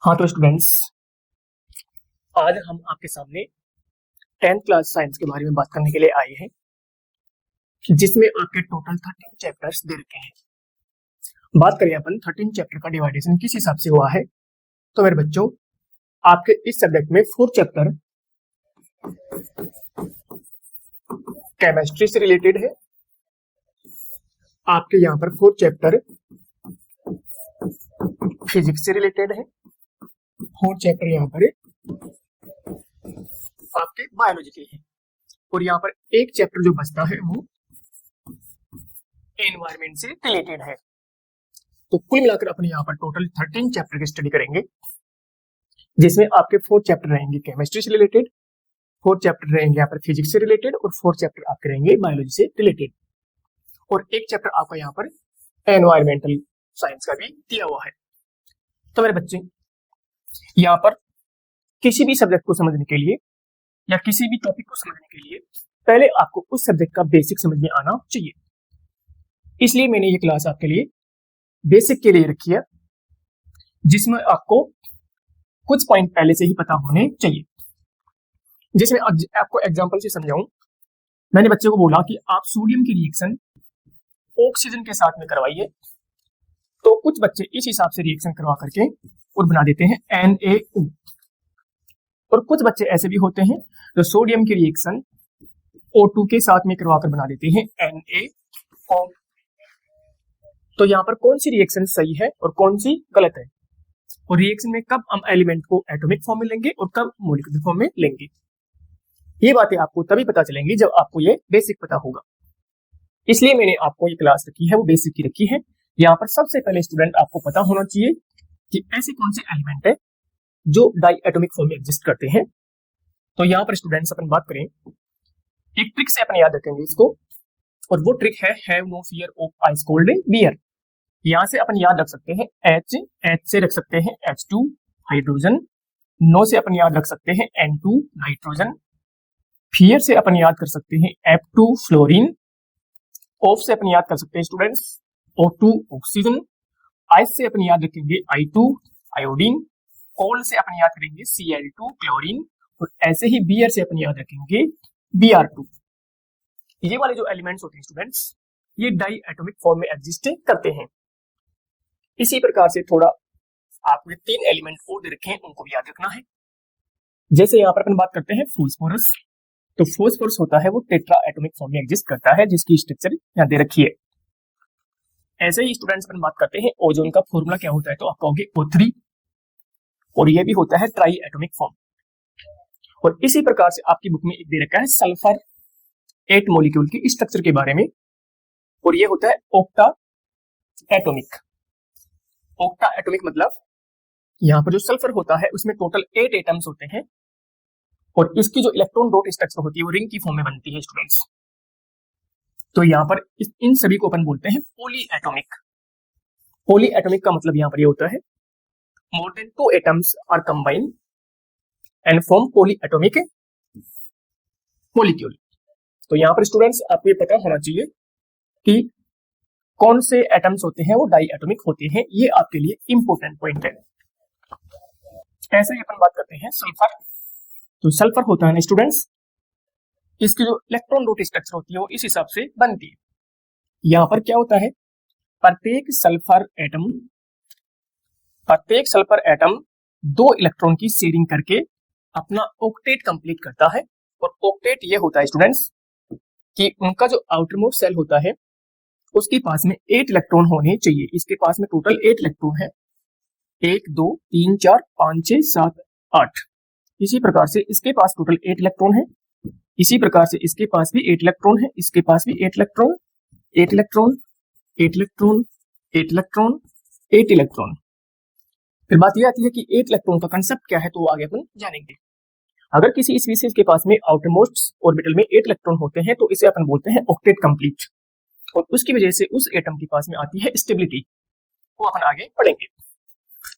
हाँ तो स्टूडेंट्स, आज हम आपके सामने 10th क्लास साइंस के बारे में बात करने के लिए आए हैं, जिसमें आपके टोटल 13 चैप्टर्स दे रखे हैं। बात करें अपन 13 चैप्टर का डिवाइडेशन किस हिसाब से हुआ है, तो मेरे बच्चों आपके इस सब्जेक्ट में 4 चैप्टर केमिस्ट्री से रिलेटेड है, आपके यहाँ पर 4 चैप्टर फिजिक्स से रिलेटेड है, 4 चैप्टर यहाँ पर आपके बायोलॉजी के हैं, और यहाँ पर एक चैप्टर जो बचता है वो एनवायरमेंट से रिलेटेड है। तो कुल मिलाकर अपने यहाँ पर टोटल 13 चैप्टर की स्टडी करेंगे, जिसमें आपके 4 चैप्टर रहेंगे केमिस्ट्री से रिलेटेड, 4 चैप्टर रहेंगे यहाँ पर फिजिक्स से रिलेटेड, और 4 चैप्टर आपके रहेंगे बायोलॉजी से रिलेटेड, और एक चैप्टर आपका यहाँ पर एनवायरमेंटल साइंस का भी दिया हुआ है। तो मेरे बच्चे, यहाँ पर किसी भी सब्जेक्ट को समझने के लिए या किसी भी टॉपिक को समझने के लिए पहले आपको उस सब्जेक्ट का बेसिक समझ में आना चाहिए। इसलिए मैंने ये क्लास आपके लिए बेसिक के लिए रखी है, जिसमें आपको कुछ पॉइंट पहले से ही पता होने चाहिए। जिसमें आपको एग्जांपल से समझाऊं, मैंने बच्चे को बोला कि आप सोडियम की रिएक्शन ऑक्सीजन के साथ में करवाइए, तो कुछ बच्चे इस हिसाब से रिएक्शन करवा करके और बना देते हैं NaO, और कुछ बच्चे ऐसे भी होते हैं जो सोडियम की रिएक्शन O2 के साथ में करवा कर बना देते हैं NaO। तो यहाँ पर कौन सी रिएक्शन सही है और कौन सी गलत है, और रिएक्शन में कब हम एलिमेंट को एटॉमिक फॉर्म में लेंगे और कब मॉलिक्यूलर फॉर्म में लेंगे, ये बातें आपको तभी पता चलेंगी जब आपको ये बेसिक पता होगा। इसलिए मैंने आपको ये क्लास रखी है, वो बेसिक की रखी है। यहाँ पर सबसे पहले स्टूडेंट आपको पता होना चाहिए कि ऐसे कौन से एलिमेंट है जो डाई एटॉमिक फॉर्म में एग्जिस्ट करते हैं। तो यहाँ पर स्टूडेंट्स अपन बात करें, एक ट्रिक से अपन याद रखेंगे इसको, और वो ट्रिक है have no fear of ice cold beer. यहाँ से अपन याद रख सकते हैं H से रख सकते हैं H2 हाइड्रोजन, नो से अपन याद रख सकते हैं N2 नाइट्रोजन, फियर से अपन याद कर सकते हैं F2 फ्लोरीन, ऑफ से अपन याद कर सकते हैं स्टूडेंट्स O2 ऑक्सीजन, आइस से अपन याद रखेंगे I2 आयोडीन, कोल्ड से अपन याद करेंगे Cl2 क्लोरीन, और ऐसे ही बियर से अपन याद रखेंगे Br2। ये वाले जो एलिमेंट्स होते हैं स्टूडेंट्स, ये डाई एटॉमिक फॉर्म में एग्जिस्ट करते हैं। इसी प्रकार से थोड़ा आपने 3 एलिमेंट और दे रखे हैं, उनको भी याद रखना है। जैसे यहाँ पर अपन बात करते हैं फॉस्फोरस, तो फॉस्फोरस होता है वो टेट्रा एटॉमिक फॉर्म में एग्जिस्ट करता है, जिसकी स्ट्रक्चर यहाँ दे रखी है। ऐसे ही स्टूडेंट्स अपन बात करते हैं ओजोन का फॉर्मूला क्या होता है, तो आप कहोगे O3, और ये भी होता है ट्राई एटॉमिक फॉर्म। और इसी प्रकार से आपकी बुक में एक दे रखा है सल्फर 8 मॉलिक्यूल की स्ट्रक्चर के बारे में, और ये होता है ऑक्टा एटॉमिक। ऑक्टा एटॉमिक मतलब यहाँ पर जो सल्फर होता है उसमें टोटल 8 एटम्स होते हैं, और इसकी जो इलेक्ट्रॉन डॉट स्ट्रक्चर होती है वो रिंग की फॉर्म में बनती है स्टूडेंट्स। तो यहाँ पर इन सभी को अपन बोलते हैं पॉली एटॉमिक। पॉली एटॉमिक का मतलब यहाँ पर ये होता है more than 2 atoms are combined and form poly atomic molecule. तो यहाँ पर स्टूडेंट्स आपको ये पता होना चाहिए कि कौन से एटम्स होते हैं वो डाई एटॉमिक होते हैं, ये आपके लिए इंपॉर्टेंट पॉइंट है। ऐसे ही अपन बात करते हैं सल्फर, तो सल्फर होता है ना स्टूडेंट्स, इसकी जो इलेक्ट्रॉन डॉट स्ट्रक्चर होती है वो इस हिसाब से बनती है। यहाँ पर क्या होता है, प्रत्येक सल्फर एटम 2 इलेक्ट्रॉन की शेयरिंग करके अपना ऑक्टेट कंप्लीट करता है। और ऑक्टेट ये होता है स्टूडेंट्स कि उनका जो आउटर मोस्ट सेल होता है उसके पास में 8 इलेक्ट्रॉन होने चाहिए। इसके पास में टोटल 8 इलेक्ट्रॉन है, 1 2 3 4 5 6 7 8। इसी प्रकार से इसके पास टोटल 8 इलेक्ट्रॉन है, इसी प्रकार से इसके पास भी 8 इलेक्ट्रॉन है, इसके पास भी 8 electron, 8 electron, 8 electron, 8 electron, 8 electron. फिर बात यह आती है कि 8 इलेक्ट्रॉन का कंसेप्ट क्या है, तो आगे अपन जानेंगे। अगर किसी स्पीशीज के पास में आउटर मोस्ट ऑर्बिटल में 8 इलेक्ट्रॉन होते हैं तो इसे अपन बोलते हैं ऑक्टेट कंप्लीट, और उसकी वजह से उस एटम के पास में आती है स्टेबिलिटी, वो अपन आगे पढ़ेंगे।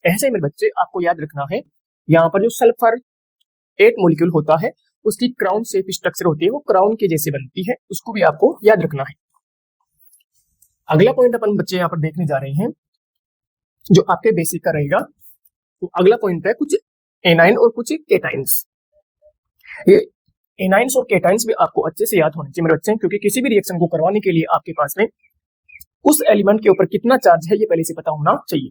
ऐसे मेरे बच्चे आपको याद रखना है, यहाँ पर जो सल्फर 8 मॉलिक्यूल होता है उसकी क्राउन शेप स्ट्रक्चर होती है, वो क्राउन के जैसे बनती है, उसको भी आपको याद रखना है। अगला पॉइंट अपन बच्चे यहाँ पर देखने जा रहे हैं, जो आपके बेसिक का रहेगा, तो अगला पॉइंट है कुछ एनाइन और कुछ केटाइन्स। ये एनाइन्स और केटाइन्स भी आपको अच्छे से याद होने चाहिए मेरे बच्चे, क्योंकि किसी भी रिएक्शन को करवाने के लिए आपके पास में उस एलिमेंट के ऊपर कितना चार्ज है ये पहले से पता होना चाहिए।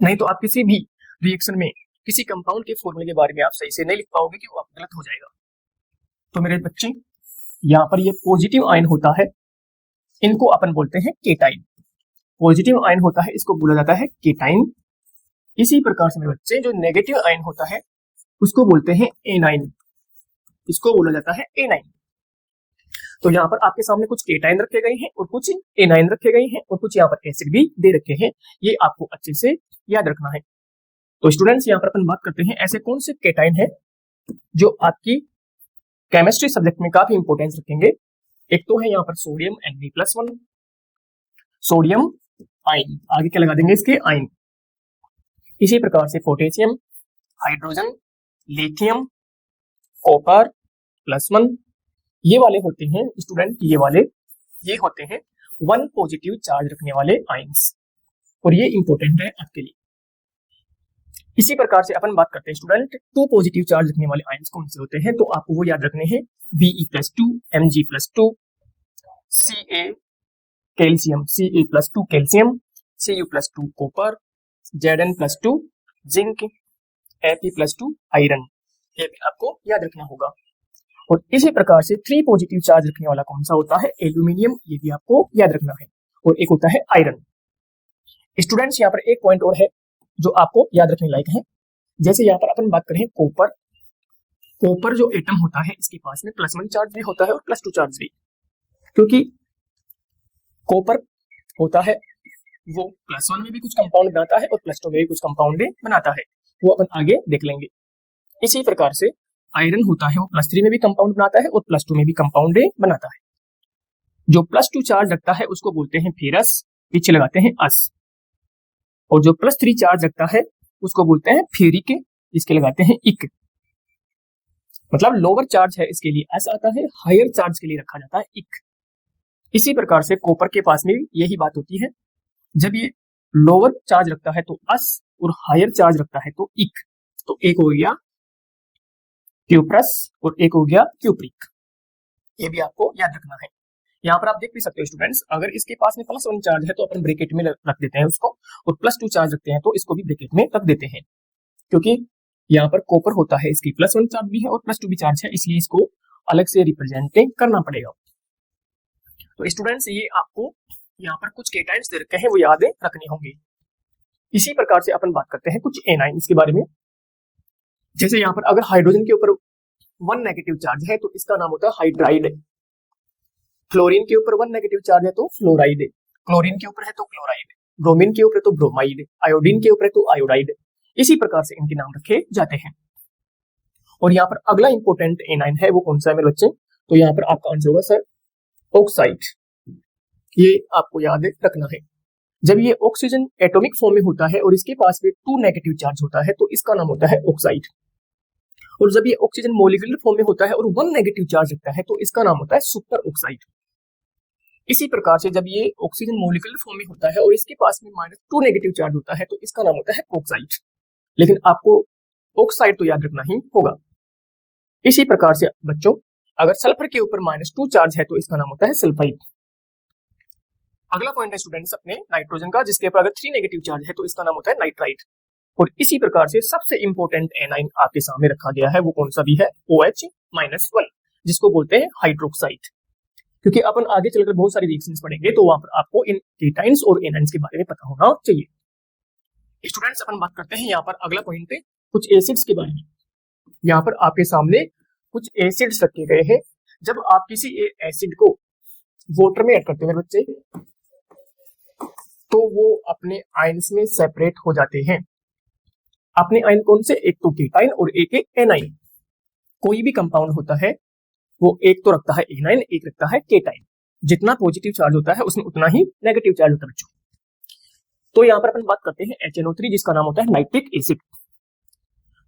नहीं तो आप किसी भी रिएक्शन में किसी कंपाउंड के फॉर्मूले के बारे में आप सही से नहीं लिख पाओगे कि वो आप गलत हो जाएगा। तो मेरे बच्चे यहाँ पर ये पॉजिटिव आयन होता है, इनको अपन बोलते हैं केटाइन। पॉजिटिव आयन होता है इसको बोला जाता है केटाइन। इसी प्रकार से मेरे बच्चे जो नेगेटिव आयन होता है उसको बोलते हैं एनाइन, इसको बोला जाता है एनाइन। तो यहाँ पर आपके सामने कुछ केटाइन रखे गए हैं और कुछ एनाइन रखे गए हैं और कुछ यहाँ पर एसिड भी दे रखे हैं, ये आपको अच्छे से याद रखना है। तो स्टूडेंट्स यहाँ पर अपन बात करते हैं ऐसे कौन से केटाइन है जो आपकी केमिस्ट्री सब्जेक्ट में काफी इंपॉर्टेंस रखेंगे। एक तो है यहाँ पर सोडियम Na+1, सोडियम आयन, आगे क्या लगा देंगे इसके आयन। इसी प्रकार से पोटेशियम, हाइड्रोजन, लिथियम, कॉपर +1, ये वाले होते हैं स्टूडेंट, ये होते हैं 1 पॉजिटिव चार्ज रखने वाले आयंस और ये इंपॉर्टेंट है आपके लिए। इसी प्रकार से अपन बात करते हैं स्टूडेंट 2 पॉजिटिव चार्ज रखने वाले आयंस कौन से होते हैं, तो आपको वो याद रखने हैं Be+2, Mg+2, Ca calcium, Ca+2 calcium, Cu+2 copper, Zn+2 zinc, Fe+2 iron, ये भी आपको याद रखना होगा। और इसी प्रकार से 3 पॉजिटिव चार्ज रखने वाला कौन सा होता है, एल्यूमिनियम, ये भी आपको याद रखना है। और एक होता है आयरन। स्टूडेंट्स यहाँ पर एक पॉइंट और है जो आपको याद रखने लायक है। जैसे यहाँ पर अपन बात करें कॉपर, कॉपर जो एटम होता है इसके पास में +1 चार्ज भी होता है और +2 चार्ज भी, क्योंकि कॉपर होता है वो +1 में भी कुछ कंपाउंड बनाता है और +2 में भी कुछ कंपाउंड बनाता है, वो अपन आगे देख लेंगे। इसी प्रकार से आयरन होता है वो +3 में भी कंपाउंड बनाता है और +2 में भी कंपाउंड बनाता है। जो +2 चार्ज रखता है उसको बोलते हैं फेरस, पीछे लगाते हैं अस, और जो +3 चार्ज रखता है उसको बोलते हैं फेरिक, इसके लगाते हैं इक। मतलब लोअर चार्ज है इसके लिए एस आता है, हायर चार्ज के लिए रखा जाता है इक। इसी प्रकार से कॉपर के पास में भी यही बात होती है, जब ये लोअर चार्ज रखता है तो अस और हायर चार्ज रखता है तो इक। तो एक हो गया क्यूप्रस और एक हो गया क्यूप्रिक, ये भी आपको याद रखना है। यहाँ पर आप देख भी सकते हो स्टूडेंट्स, अगर इसके पास में +1 चार्ज है तो अपन ब्रैकेट में रख देते हैं उसको, और +2 चार्ज रखते हैं तो इसको भी ब्रैकेट में रख देते हैं, क्योंकि यहाँ पर कॉपर होता है इसकी +1 चार्ज भी है और +2 भी चार्ज है, इसलिए इसको अलग से रिप्रेजेंट करना पड़ेगा। तो स्टूडेंट्स ये आपको यहाँ पर कुछ केटाइन्स दे रखे हैं वो याद रखने होंगे। इसी प्रकार से अपन बात करते हैं कुछ एनाइन्स के बारे में। जैसे यहाँ पर अगर हाइड्रोजन के ऊपर 1 नेगेटिव चार्ज है तो इसका नाम होता है हाइड्राइड, फ्लोरीन के ऊपर 1 नेगेटिव चार्ज है तो फ्लोराइड, क्लोरीन के ऊपर है तो क्लोराइड, ब्रोमीन के ऊपर तो ब्रोमाइड, आयोडीन के ऊपर है तो आयोडाइड। इसी प्रकार से इनके नाम रखे जाते हैं। और यहाँ पर अगला इंपॉर्टेंट एनाइन है वो कौन सा है मेरे बच्चे, तो यहाँ पर आपका आंसर होगा सर ऑक्साइड, ये आपको याद रखना है। जब ये ऑक्सीजन एटॉमिक फॉर्म में होता है और इसके पास में 2 नेगेटिव चार्ज होता है तो इसका नाम होता है ऑक्साइड, और जब ये ऑक्सीजन मॉलिक्यूलर फॉर्म में होता है और 1 नेगेटिव चार्ज रखता है तो इसका नाम होता है सुपर ऑक्साइड। इसी प्रकार से जब ये ऑक्सीजन मॉलिक्यूलर फॉर्म में होता है और इसके पास में -2 नेगेटिव चार्ज होता है तो इसका नाम होता है ऑक्साइड। लेकिन आपको ऑक्साइड तो याद रखना ही होगा। इसी प्रकार से बच्चों अगर सल्फर के ऊपर -2 चार्ज है तो इसका नाम होता है सल्फाइड। अगला पॉइंट है स्टूडेंट्स अपने नाइट्रोजन का, जिसके ऊपर अगर 3 नेगेटिव चार्ज है तो इसका नाम होता है नाइट्राइट। और इसी प्रकार से सबसे इंपॉर्टेंट एनाइन आपके सामने रखा गया है वो कौन सा भी है, OH-1, जिसको बोलते हैं हाइड्रोक्साइड। क्योंकि अपन आगे चलकर बहुत सारी रिएक्शंस पढ़ेंगे तो वहां पर आपको इन केटाइन्स और एनाइन्स के बारे में पता होना चाहिए। स्टूडेंट्स अपन बात करते हैं यहाँ पर अगला पॉइंट है कुछ एसिड्स के बारे में। यहाँ पर आपके सामने कुछ एसिड्स रखे गए हैं। जब आप किसी एसिड को वाटर में ऐड करते हैं बच्चे तो वो अपने आयंस में सेपरेट हो जाते हैं। अपने आयन कौन से, एक तो केटाइन और एक एनाइन। कोई भी कंपाउंड होता है वो एक तो रखता है एनाइन, एक रखता है केटाइन। जितना पॉजिटिव चार्ज होता है उसमें उतना ही नेगेटिव चार्ज होता है बच्चों। तो यहाँ पर अपन बात करते हैं HNO3 जिसका नाम होता है नाइट्रिक एसिड।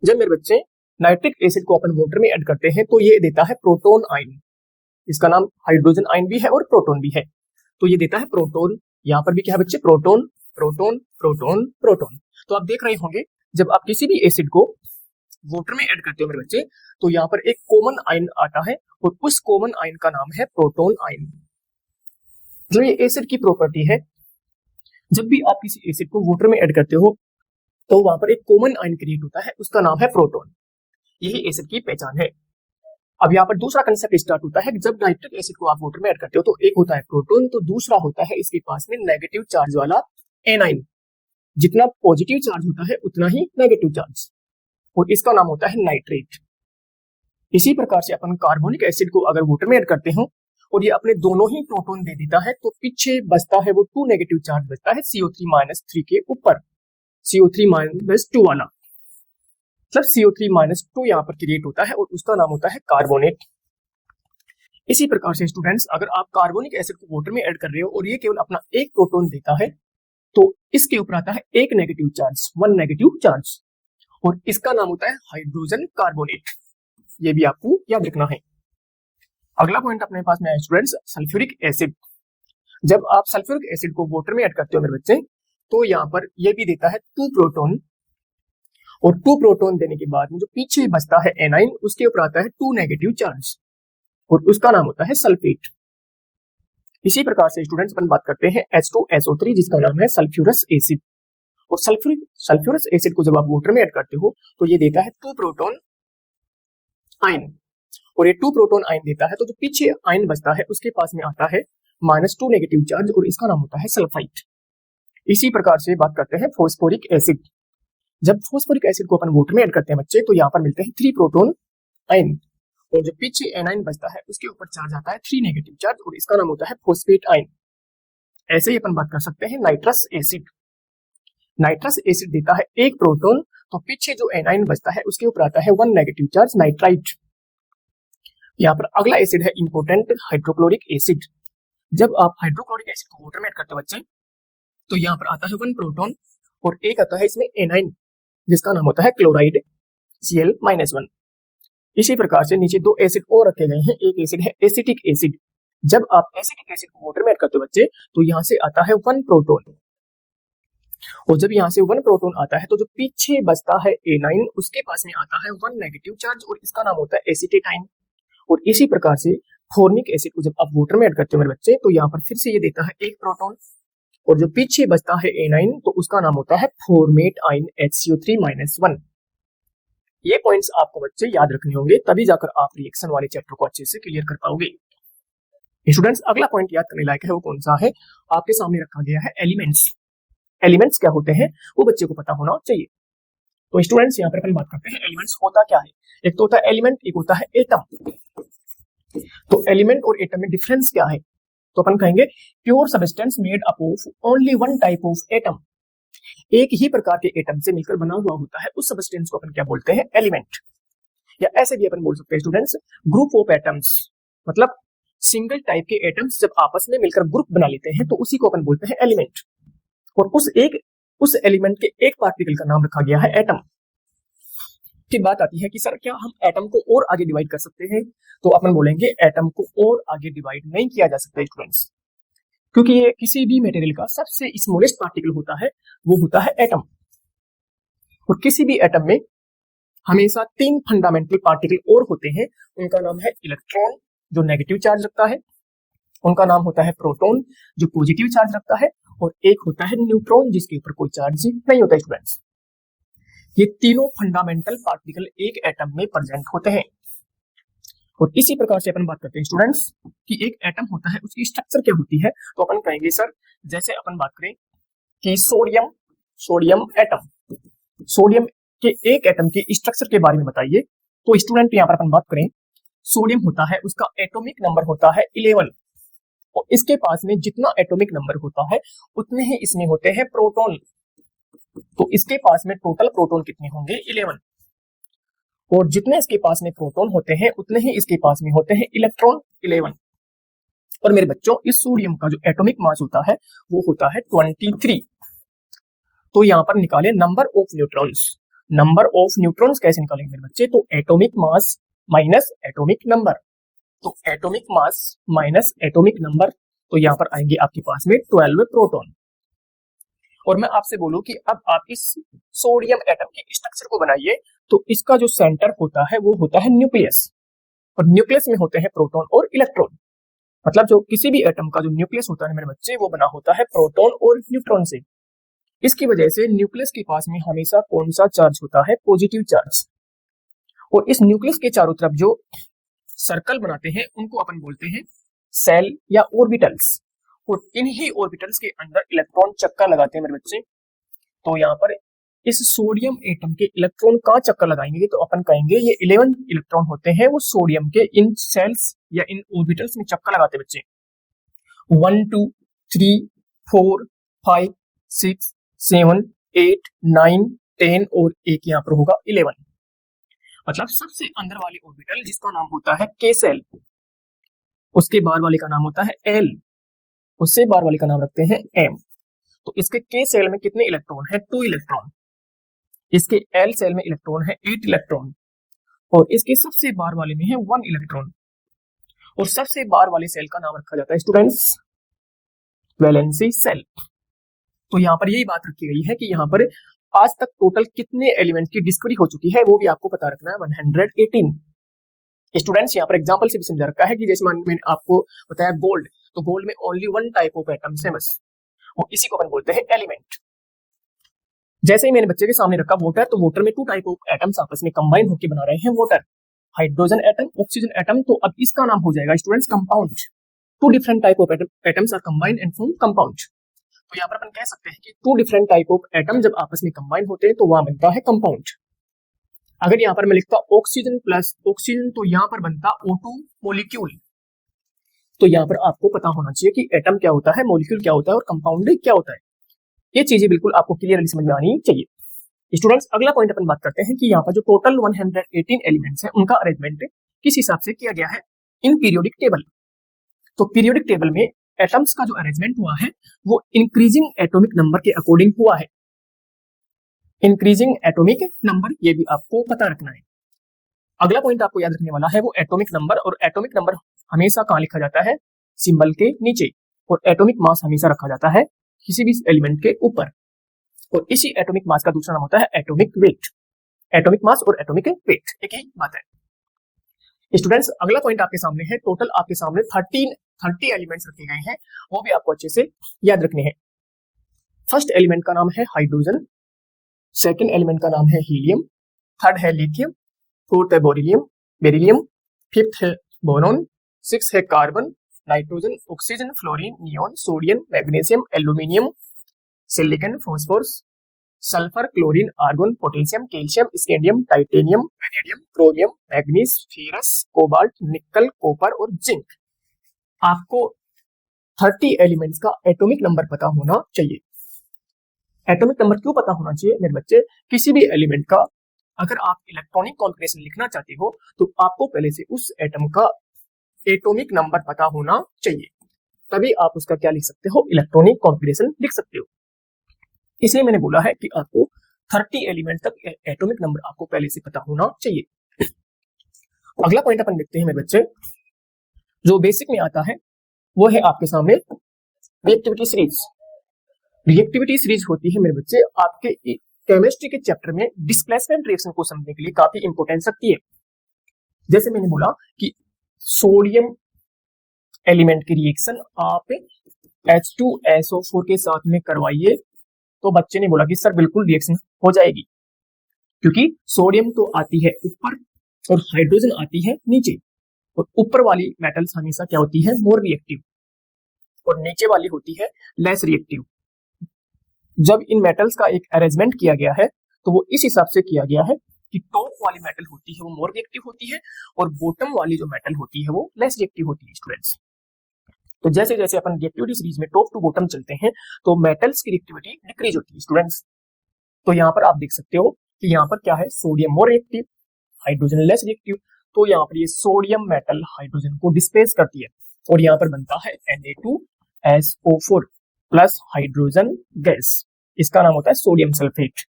जब मेरे बच्चे नाइट्रिक एसिड को अपन वाटर में ऐड करते हैं तो ये देता है प्रोटोन आयन। इसका नाम हाइड्रोजन आयन भी है और प्रोटोन भी है, तो ये देता है प्रोटोन। यहाँ पर भी क्या है बच्चे, प्रोटोन प्रोटोन प्रोटोन प्रोटोन। तो आप देख रहे होंगे जब आप किसी भी एसिड को वाटर में ऐड करते हो मेरे बच्चे, तो यहाँ पर एक कॉमन आयन आता है और उस कॉमन आयन का नाम है प्रोटॉन आयन। जो ये एसिड की प्रॉपर्टी है, जब भी आप किसी एसिड को वाटर में ऐड करते हो तो वहां पर एक कॉमन आयन क्रिएट होता है, उसका नाम है प्रोटॉन। यही एसिड की पहचान है। अब यहाँ पर दूसरा कंसेप्ट स्टार्ट होता है कि जब नाइट्रिक एसिड को आप वाटर में ऐड करते हो तो एक होता है प्रोटॉन, तो दूसरा होता है इसके पास में नेगेटिव चार्ज वाला एनाइन। जितना पॉजिटिव चार्ज होता है उतना ही नेगेटिव चार्ज, और इसका नाम होता है नाइट्रेट। इसी प्रकार से अपन कार्बोनिक एसिड को अगर वाटर में ऐड करते हो और ये अपने दोनों ही प्रोटॉन दे देता है, तो पीछे बचता है वो 2 नेगेटिव चार्ज बचता है CO3-3 के ऊपर, CO3-2 वाला, मतलब CO3-2 यहाँ पर क्रिएट होता है और उसका नाम होता है कार्बोनेट। इसी प्रकार से स्टूडेंट्स, अगर आप कार्बोनिक एसिड को वाटर में ऐड कर रहे हो और ये केवल अपना एक प्रोटॉन देता है, तो इसके ऊपर आता है एक नेगेटिव चार्ज, 1 नेगेटिव चार्ज, और इसका नाम होता है हाइड्रोजन कार्बोनेट। ये भी आपको याद रखना है। अगला पॉइंट अपने पास में है स्टूडेंट्स, सल्फ्यूरिक एसिड। जब आप सल्फ्यूरिक एसिड को वाटर में ऐड करते हो मेरे बच्चे, तो यहाँ पर ये भी देता है 2 प्रोटॉन, और 2 प्रोटॉन देने के बाद में जो पीछे बचता है एनाइन, उसके ऊपर आता है 2 नेगेटिव चार्ज, और उसका नाम होता है सल्फेट। इसी प्रकार से स्टूडेंट्स अपन बात करते हैं H2SO3, जिसका नाम है सल्फ्यूरस एसिड। और सल्फ्यूरस एसिड को जब आप वाटर में ऐड करते हो तो ये देता है 2 प्रोटॉन आयन, और ये 2 प्रोटॉन आयन देता है, तो जो पीछे आयन बचता है उसके पास में आता है -2 नेगेटिव चार्ज, और इसका नाम होता है सल्फाइड। इसी प्रकार से बात करते हैं फॉस्फोरिक एसिड। जब फॉस्फोरिक एसिड को अपन वाटर में ऐड करते हैं बच्चे, तो यहाँ पर मिलते हैं 3 प्रोटॉन आयन, और जो पीछे एनाइन बचता है उसके ऊपर चार्ज आता है 3 नेगेटिव चार्ज, और इसका नाम होता है फॉस्फेट आयन। ऐसे ही अपन बात कर सकते हैं नाइट्रस एसिड। नाइट्रस एसिड देता है 1 प्रोटॉन, तो पीछे जो एनाइन बचता है उसके ऊपर आता है 1 नेगेटिव चार्ज, नाइट्राइट। यहाँ पर अगला एसिड है इंपोर्टेंट, हाइड्रोक्लोरिक एसिड। जब आप हाइड्रोक्लोरिक एसिड को वाटर में ऐड करते हो बच्चे, तो यहाँ पर आता है 1 प्रोटॉन और एक आता है इसमें एनाइन, जिसका नाम होता है क्लोराइड Cl-1। इसी प्रकार से नीचे 2 एसिड और रखे गए हैं। एक एसिड है एसिटिक एसिड। जब आप एसिटिक एसिड को वाटर में ऐड करते हो बच्चे, तो यहाँ से आता है 1 प्रोटॉन, और जब यहाँ से 1 प्रोटॉन आता है तो जो पीछे बचता है एनाइन, उसके पास में आता है 1 नेगेटिव चार्ज, और इसका नाम होता है एसिटेटाइन। और इसी प्रकार से फॉर्मिक एसिड को जब आप वाटर में ऐड करते हो मेरे बच्चे, तो यहाँ पर फिर से ये देता है 1 प्रोटॉन, और जो पीछे बचता है एनाइन, तो उसका नाम होता है फॉर्मेट आइन HCO3-1। ये पॉइंट्स आपको बच्चे याद रखने होंगे, तभी जाकर आप रिएक्शन वाले चैप्टर को अच्छे से क्लियर कर पाओगे। स्टूडेंट्स, अगला पॉइंट याद करने लायक है, वो कौन सा है? आपके सामने रखा गया है एलिमेंट्स। एलिमेंट्स क्या होते हैं वो बच्चे को पता होना चाहिए। तो स्टूडेंट्स, यहाँ पर अपन बात करते हैं एलिमेंट्स होता क्या है। एक तो होता है एलिमेंट, एक होता है एटम। तो एलिमेंट और एटम में डिफरेंस क्या है? तो अपन कहेंगे pure substance made up of only 1 type of atom. एक ही प्रकार के एटम से मिलकर बना हुआ होता है, उस सब्सटेंस को अपन क्या बोलते हैं? एलिमेंट। या ऐसे भी अपन बोल सकते हैं स्टूडेंट्स, ग्रुप ऑफ एटम्स। मतलब सिंगल टाइप के एटम्स जब आपस में मिलकर ग्रुप बना लेते हैं, तो उसी को अपन बोलते हैं एलिमेंट। और उस एलिमेंट के एक पार्टिकल का नाम रखा गया है एटम। फिर बात आती है कि सर क्या हम एटम को और आगे डिवाइड कर सकते हैं? तो अपन बोलेंगे एटम को और आगे डिवाइड नहीं किया जा सकता स्टूडेंट्स, क्योंकि ये किसी भी मटेरियल का सबसे स्मॉलेस्ट पार्टिकल होता है, वो होता है एटम। और किसी भी एटम में हमेशा 3 फंडामेंटल पार्टिकल और होते हैं। उनका नाम है इलेक्ट्रॉन, जो नेगेटिव चार्ज रखता है, उनका नाम होता है प्रोटॉन, जो पॉजिटिव चार्ज रखता है, और एक होता है न्यूट्रॉन, जिसके ऊपर कोई चार्ज नहीं होता स्टूडेंट्स। ये तीनों फंडामेंटल पार्टिकल एक एटम में प्रेजेंट होते हैं। और इसी प्रकार से अपन बात करते हैं स्टूडेंट्स कि एक एटम होता है, उसकी स्ट्रक्चर क्या होती है? तो अपन कहेंगे सर, जैसे अपन बात करें कि सोडियम एटम, सोडियम के एक एटम के स्ट्रक्चर के बारे में बताइए। तो स्टूडेंट यहाँ पर अपन बात करें, सोडियम होता है, उसका एटॉमिक नंबर होता है 11, और इसके पास में जितना एटॉमिक नंबर होता है उतने ही इसमें होते हैं प्रोटॉन। तो इसके पास में टोटल प्रोटॉन कितने होंगे? 11, और जितने इसके पास में प्रोटॉन होते हैं उतने ही इसके पास में होते हैं इलेक्ट्रॉन, 11। और मेरे बच्चों, इस सोडियम का जो एटॉमिक मास होता है वो होता है 23। तो यहाँ पर निकाले number of neutrons. Number of neutrons कैसे निकालेंगे मेरे बच्चे? तो atomic mass minus atomic number. तो atomic mass minus atomic number, तो यहाँ पर आएंगे आपके पास में 12 प्रोटॉन। और मैं आपसे बोलूं कि अब आप इस सोडियम एटम के स्ट्रक्चर को बनाइए, तो इसका जो सेंटर होता है वो होता है न्यूक्लियस, और न्यूक्लियस में होते हैं प्रोटॉन और इलेक्ट्रॉन। मतलब जो किसी भी एटम का जो न्यूक्लियस होता है मेरे बच्चे, वो बना होता है प्रोटॉन और न्यूट्रॉन से। इसकी वजह से न्यूक्लियस के पास में हमेशा कौन सा चार्ज होता है? Positive charge. और इस न्यूक्लियस के चारों तरफ जो सर्कल बनाते हैं उनको अपन बोलते हैं सेल या ऑर्बिटल्स, और इन्हीं ऑर्बिटल्स के अंदर इलेक्ट्रॉन चक्कर लगाते हैं मेरे बच्चे। तो यहाँ पर इस सोडियम एटम के इलेक्ट्रॉन का चक्कर लगाएंगे तो अपन कहेंगे ये 11 इलेक्ट्रॉन होते हैं, वो सोडियम के इन सेल्स या इन ऑर्बिटल्स में चक्कर लगाते बच्चे। 1 2 3 4 5 6 7 8 9 10 और एक यहाँ पर होगा 11। मतलब सबसे अंदर वाली ऑर्बिटल जिसका नाम होता है के सेल, उसके बाहर वाले का नाम होता है एल, उससे बाहर वाले का नाम रखते हैं एम। तो इसके के सेल में कितने इलेक्ट्रॉन है? 2 इलेक्ट्रॉन। इसके एल सेल में इलेक्ट्रॉन है 8 इलेक्ट्रॉन, और इसके सबसे बाहर वाले में है 1 इलेक्ट्रॉन। और सबसे बाहर वाले सेल का नाम रखा जाता है स्टूडेंट्स वैलेंसी सेल। तो यहाँ पर यही बात रखी गई है कि यहाँ पर आज तक टोटल कितने एलिमेंट की डिस्कवरी हो चुकी है वो भी आपको पता रखना है, 118। स्टूडेंट्स यहाँ पर एग्जांपल से भी समझा रखा है कि जैसे मैंने आपको बताया गोल्ड, तो गोल्ड में ओनली 1 टाइप ऑफ एटम्स है बस, वो इसी को अपन बोलते हैं एलिमेंट। जैसे ही मैंने बच्चे के सामने रखा वाटर, तो वाटर में 2 टाइप ऑफ एटम्स आपस में कंबाइन होकर बना रहे हैं water, hydrogen atom, oxygen atom. तो अब इसका नाम हो जाएगा students compound. 2 different type of atoms are combined and form compound. तो यहाँ पर अपन कह सकते हैं कि 2 डिफरेंट टाइप ऑफ एटम जब आपस में कंबाइन होते हैं तो वहां बनता है कंपाउंड। अगर यहाँ पर मैं लिखता ऑक्सीजन प्लस ऑक्सीजन, तो यहाँ पर बनता O2 मॉलिक्यूल। तो यहाँ पर आपको पता होना चाहिए कि एटम क्या होता है, मॉलिक्यूल क्या होता है और कंपाउंड क्या होता है। ये चीजें बिल्कुल आपको क्लियरली समझ में आनी चाहिए। स्टूडेंट्स अगला पॉइंट अपन बात करते हैं कि यहाँ पर जो टोटल 118 एलिमेंट्स हैं उनका अरेंजमेंट किस हिसाब से किया गया है? In periodic table. तो पीरियोडिक टेबल में एटम्स का जो अरेंजमेंट हुआ है वो इंक्रीजिंग एटॉमिक नंबर के अकॉर्डिंग हुआ है। इंक्रीजिंग एटॉमिक नंबर, ये भी आपको पता रखना है। अगला पॉइंट आपको याद रखने वाला है वो एटॉमिक नंबर, और एटॉमिक नंबर हमेशा कहाँ लिखा जाता है? सिंबल के नीचे। और एटॉमिक मास हमेशा रखा जाता है किसी भी एलिमेंट के ऊपर, और इसी एटॉमिक मास का दूसरा नाम होता है एटॉमिक वेट। एटॉमिक मास और एटॉमिक वेट एक ही बात है। स्टूडेंट्स अगला पॉइंट आपके सामने है, टोटल आपके सामने 30 एलिमेंट्स रखे गए हैं, वो भी आपको अच्छे से याद रखने हैं। फर्स्ट एलिमेंट का नाम है हाइड्रोजन, सेकंड एलिमेंट का नाम है हीलियम, थर्ड है लिथियम, फोर्थ है बेरिलियम, फिफ्थ है बोरॉन, सिक्स है carbon, nitrogen, oxygen, fluorine, neon, sodium, magnesium, aluminium, silicon, phosphorus, sulphur, chlorine, argon, potassium, calcium, scandium, titanium, vanadium, chromium, manganese, ferrous, cobalt, nickel, copper और zinc. आपको 30 elements का atomic number पता होना चाहिए। Atomic number क्यों पता होना चाहिए मेरे बच्चे? किसी भी एलिमेंट का अगर आप इलेक्ट्रॉनिक कॉन्फिगरेशन लिखना चाहते हो तो आपको पहले से उस एटम का एटॉमिक नंबर पता होना चाहिए, तभी आप उसका क्या लिख सकते हो? इलेक्ट्रॉनिक कॉन्फिगरेशन लिख सकते हो। इसलिए मैंने बोला है कि आपको 30 एलिमेंट तक एटॉमिक नंबर आपको पहले से पता होना चाहिए। अगला पॉइंट अपन देखते हैं मेरे बच्चे, जो बेसिक में आता है वो है आपके सामने रिएक्टिविटी सीरीज। रिएक्टिविटी सीरीज होती है मेरे बच्चे आपके केमिस्ट्री के चैप्टर में डिस्प्लेसमेंट रिएक्शन को समझने के लिए काफी इंपॉर्टेंस रखती है। जैसे मैंने बोला कि सोडियम एलिमेंट की रिएक्शन आप H2SO4 के साथ में करवाइए, तो बच्चे ने बोला कि सर बिल्कुल रिएक्शन हो जाएगी, क्योंकि सोडियम तो आती है ऊपर और हाइड्रोजन आती है नीचे, और ऊपर वाली मेटल्स हमेशा क्या होती है? मोर रिएक्टिव, और नीचे वाली होती है लेस रिएक्टिव। जब इन मेटल्स का एक अरेंजमेंट किया गया है तो वो इस हिसाब से किया गया है कि टॉप वाली मेटल होती है वो मोर रिएक्टिव होती है, और बॉटम वाली जो मेटल होती है वो लेस रिएक्टिव होती है स्टूडेंट्स। तो जैसे जैसे अपन रिएक्टिविटी सीरीज में टॉप टू बॉटम चलते हैं तो मेटल्स की रिएक्टिविटी डिक्रीज होती है स्टूडेंट्स। तो यहाँ पर आप देख सकते हो कि यहाँ पर क्या है? Sodium more reactive, hydrogen less reactive. तो यहाँ पर ये सोडियम मेटल हाइड्रोजन को डिस्प्लेस करती है, और यहाँ पर बनता है Na2SO4 प्लस हाइड्रोजन गैस। इसका नाम होता है सोडियम सल्फेट।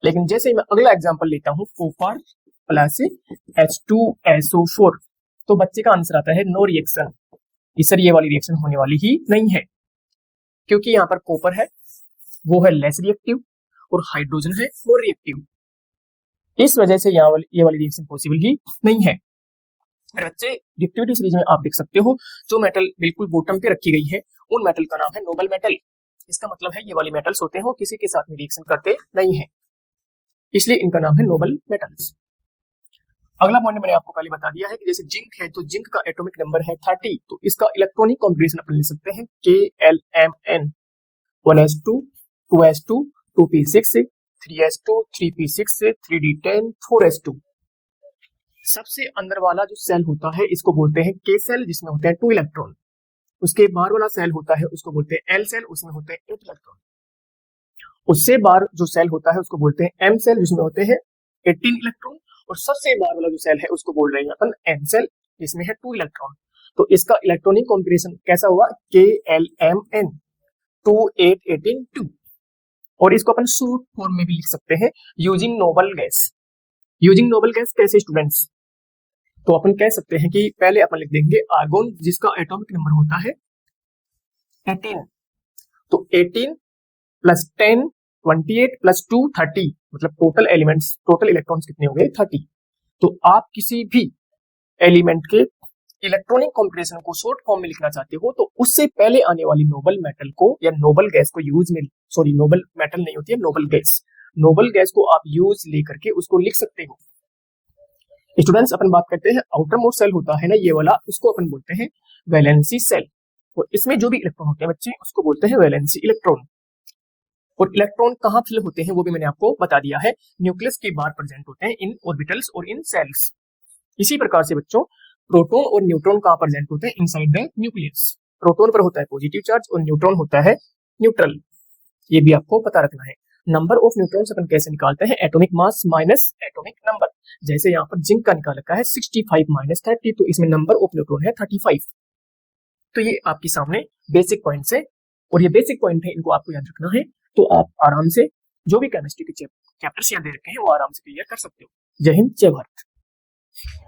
लेकिन जैसे मैं अगला एग्जांपल लेता हूं कॉपर प्लस H2SO4, तो बच्चे का आंसर आता है नो रिएक्शन। सर ये वाली रिएक्शन होने वाली ही नहीं है, क्योंकि यहाँ पर कॉपर है वो है लेस रिएक्टिव और हाइड्रोजन है मोर रिएक्टिव। इस वजह से यहाँ ये वाली रिएक्शन पॉसिबल ही नहीं है। बच्चे रिएक्टिविटी सीरीज में आप देख सकते हो जो मेटल बिल्कुल बॉटम पे रखी गई है उन मेटल का नाम है नोबल मेटल। इसका मतलब है ये वाली मेटल्स होते हैं किसी के साथ में रिएक्शन करते नहीं है, इसलिए इनका नाम है नोबल मेटल्स। अगला पॉइंट मैंने आपको पहले बता दिया है कि जैसे जिंक है तो जिंक का एटॉमिक नंबर है 30, तो इसका इलेक्ट्रॉनिक कॉन्फ़िगरेशन अपन लिख सकते हैं KLMN 1s2 2s2 2p6 3s2 3p6 3d10 4s2। सबसे अंदर वाला जो सेल होता है इसको बोलते हैं K सेल जिसमें होते हैं 2 इलेक्ट्रॉन। उसके बाहर वाला सेल होता है उसको बोलते हैं L सेल, उसमें होते हैं 8 इलेक्ट्रॉन। उससे बाहर जो सेल होता है उसको बोलते हैं M सेल जिसमें होते हैं 18 इलेक्ट्रॉन। और सबसे बाहर वाला जो सेल है उसको बोल रहे हैं अपन N सेल जिसमें है 2 इलेक्ट्रॉन। तो इसका इलेक्ट्रॉनिक कॉन्फ़िगरेशन कैसा हुआ KLMN 2 8 18 2। और इसको अपन शॉर्ट फॉर्म में भी लिख सकते हैं using noble gas. Using noble gas कैसे स्टूडेंट्स, तो अपन कह सकते हैं कि पहले अपन लिख देंगे आर्गोन जिसका एटॉमिक नंबर होता है 18, तो 18 प्लस 10 28 प्लस 2 30, मतलब टोटल एलिमेंट्स टोटल इलेक्ट्रॉन्स कितने हो गए 30। तो आप किसी भी एलिमेंट के इलेक्ट्रॉनिक कॉन्फ़िगरेशन को शॉर्ट फॉर्म में लिखना चाहते हो तो उससे पहले आने वाली नोबल मेटल को या नोबल गैस को यूज में, सॉरी नोबल मेटल नहीं होती है नोबल गैस, नोबल गैस को आप यूज लेकर के उसको लिख सकते हो। स्टूडेंट्स अपन बात करते हैं आउटर मोस्ट सेल होता है ना ये वाला, उसको अपन बोलते हैं वैलेंसी सेल। और इसमें जो भी इलेक्ट्रॉन होते हैं बच्चे उसको बोलते हैं वैलेंसी इलेक्ट्रॉन। और इलेक्ट्रॉन कहाँ फिल होते हैं वो भी मैंने आपको बता दिया है, न्यूक्लियस के बाहर प्रेजेंट होते हैं इन ऑर्बिटल्स और इन सेल्स। इसी प्रकार से बच्चों प्रोटॉन और न्यूट्रॉन कहाँ प्रेजेंट होते हैं इनसाइड द न्यूक्लियस। प्रोटॉन पर होता है पॉजिटिव चार्ज और न्यूट्रॉन होता है न्यूट्रल, ये भी आपको पता रखना है। नंबर ऑफ न्यूट्रॉन्स अपन कैसे निकालते हैं, atomic mass minus atomic number. जैसे यहाँ पर जिंक का निकाल रखा है 65 माइनस 30, तो इसमें नंबर ऑफ न्यूट्रॉन है 35। तो ये आपके सामने बेसिक पॉइंट्स है और ये बेसिक पॉइंट है, इनको आपको याद रखना है। तो आप आराम से जो भी केमिस्ट्री के चैप्टर्स यहाँ दे रखे हैं वो आराम से क्लियर कर सकते हो। जय हिंद जय भारत।